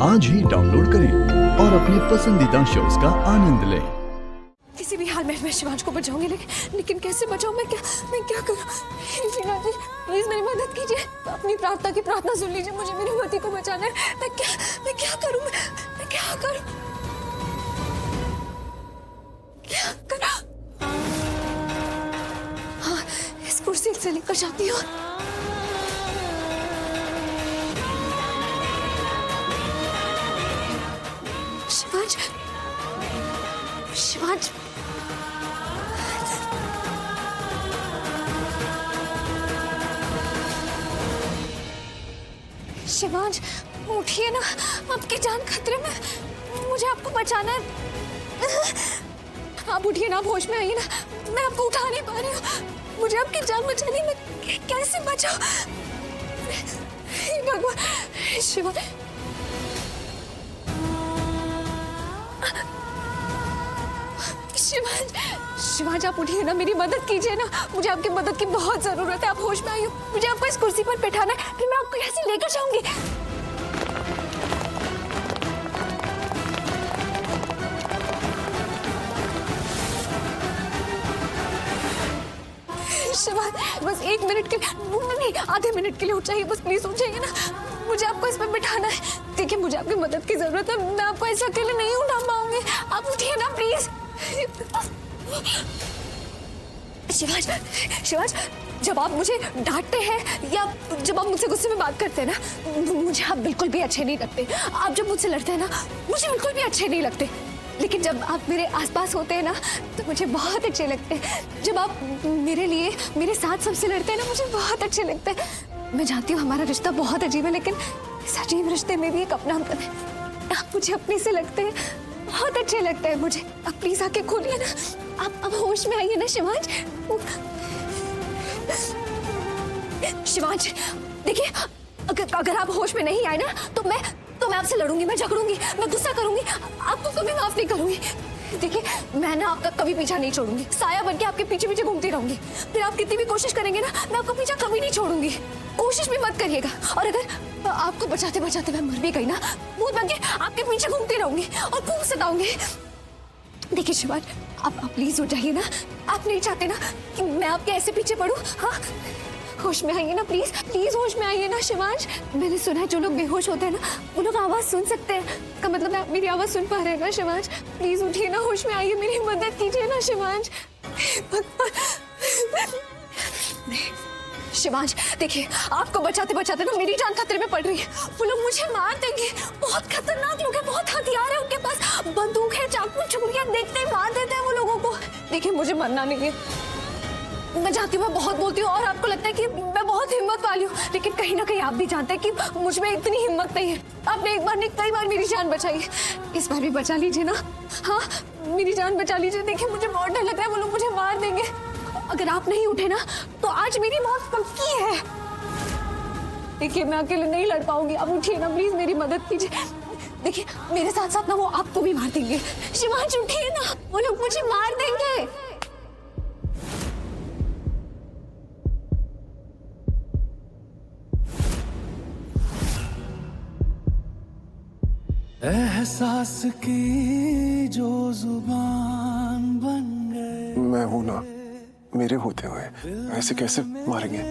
आज ही डाउनलोड करें और अपने पसंदीदा शोज का आनंद लें। किसी भी हाल में मैं शिवांश को बचाऊंगी, लेकिन कैसे बचाऊं? मैं क्या करूं? प्लीज मेरी मदद कीजिए। अपनी प्रार्थना की प्रार्थना सुन लीजिए। मुझे मेरी पति को बचाना है। मैं क्या करूं? मैं क्या करूं? क्या करूं? हाँ, इस कुर्सी से लेकर जाती हूँ। शिवांश, शिवांश, शिवांश, उठिए ना, आपकी जान खतरे में, मुझे आपको बचाना है। आप उठिए ना, आप होश में आइए ना, मैं आपको उठा नहीं पा रही हूँ। मुझे आपकी जान बचानी, मैं कैसे बचाऊं? हे भगवान, शिवांश, शिवांश, शिवांश, आप उठिए ना, मेरी मदद कीजिए ना। मुझे आपकी मदद की बहुत जरूरत है। आप होश में आइए, मुझे आपको इस कुर्सी पर बैठाना है, फिर मैं आपको यहाँ से लेकर जाऊंगी। शिवांश, बस 1 मिनट के नहीं, आधे मिनट के लिए उठ जाइए, बस प्लीज उठ जाइए ना। मुझे आपको इस पर बिठाना है। देखिए, मुझे आपकी मदद की जरूरत है। मैं आपको ऐसे अकेले नहीं उठा पाऊंगी। आप उठिए ना प्लीज। शिवांश, शिवांश, जब आप मुझे डांटते हैं या जब आप मुझसे गुस्से में बात करते हैं ना, मुझे आप बिल्कुल भी अच्छे नहीं लगते। आप जब मुझसे लड़ते हैं ना, मुझे बिल्कुल भी अच्छे नहीं लगते। लेकिन जब आप मेरे आसपास होते हैं ना, तो मुझे बहुत अच्छे लगते हैं। जब आप मेरे लिए, मेरे साथ सबसे लड़ते हैं ना, मुझे बहुत अच्छे लगते हैं। मैं जानती हूँ हमारा रिश्ता बहुत अजीब है, लेकिन इस अजीब रिश्ते में भी एक अपनापन है। आप मुझे अपने से लगते हैं, बहुत अच्छे लगते हैं मुझे। आप प्लीज आके खोलिए ना। आप अब होश में आइए ना शिवांश। शिवांश, देखिए, अगर आप होश में नहीं आए ना, तो मैं आपसे लड़ूंगी, मैं झगड़ूंगी, मैं गुस्सा करूंगी, आपको कभी माफ नहीं करूंगी। देखिए, मैं ना आपका कभी पीछा नहीं छोड़ूंगी। साया बन के आपके पीछे पीछे घूमती रहूंगी। फिर आप कितनी भी कोशिश करेंगे ना, मैं आपका पीछा कभी नहीं छोड़ूंगी। कोशिश भी मत करिएगा। और अगर आपको बचाते बचाते मैं मर भी गई ना, भूत बन के आपके पीछे घूमती रहूंगी और खूब सताऊंगी। देखिए शिवांश, आप प्लीज उठ जाइए ना। आप नहीं चाहते ना कि मैं आपके ऐसे पीछे पड़ूं? हाँ, होश में आइए ना प्लीज, प्लीज होश में आइए ना शिवांश। मैंने सुना है जो लोग बेहोश होते हैं ना, वो लोग आवाज सुन सकते हैं। का मतलब है आप मेरी आवाज सुन पा रहे हैं ना शिवांश? प्लीज उठिए ना, होश में आइए, मेरी मदद कीजिए ना शिवांश। शिवांश, देखिए, आपको बचाते बचाते ना मेरी जान खतरे में पड़ रही है। वो लोग मुझे मार देंगे। बहुत खतरनाक लोग हैं, बहुत हथियार है उनके पास, बंदूक है, चाकू छुरियां, देखते ही मार देते हैं वो लोगों को। देखिए, मुझे मरना नहीं है। मैं जानती हूँ मैं बहुत बोलती हूँ और आपको लगता है कि मैं बहुत हिम्मत वाली हूँ, लेकिन कहीं ना कहीं आप भी जानते हैं कि मुझ में इतनी हिम्मत नहीं है। आपने एक बार नहीं, कई बार मेरी जान बचाई है, इस बार भी बचा लीजिए ना। हाँ, मेरी जान बचा लीजिए। देखिए, मुझे बहुत डर लग रहा है, वो लोग मुझे मार देंगे। अगर आप नहीं उठे ना, तो आज मेरी मौत पक्की है। देखिए, मैं अकेले नहीं लड़ पाऊंगी। आप उठिए ना प्लीज, मेरी मदद कीजिए। देखिए, मेरे साथ साथ ना वो आपको भी मार देंगे। शिवांश, उठिए ना, वो लोग मुझे मार देंगे। एहसास की जो जुबान बन गए। मैं हूं ना, मेरे होते हुए ऐसे कैसे मारेंगे?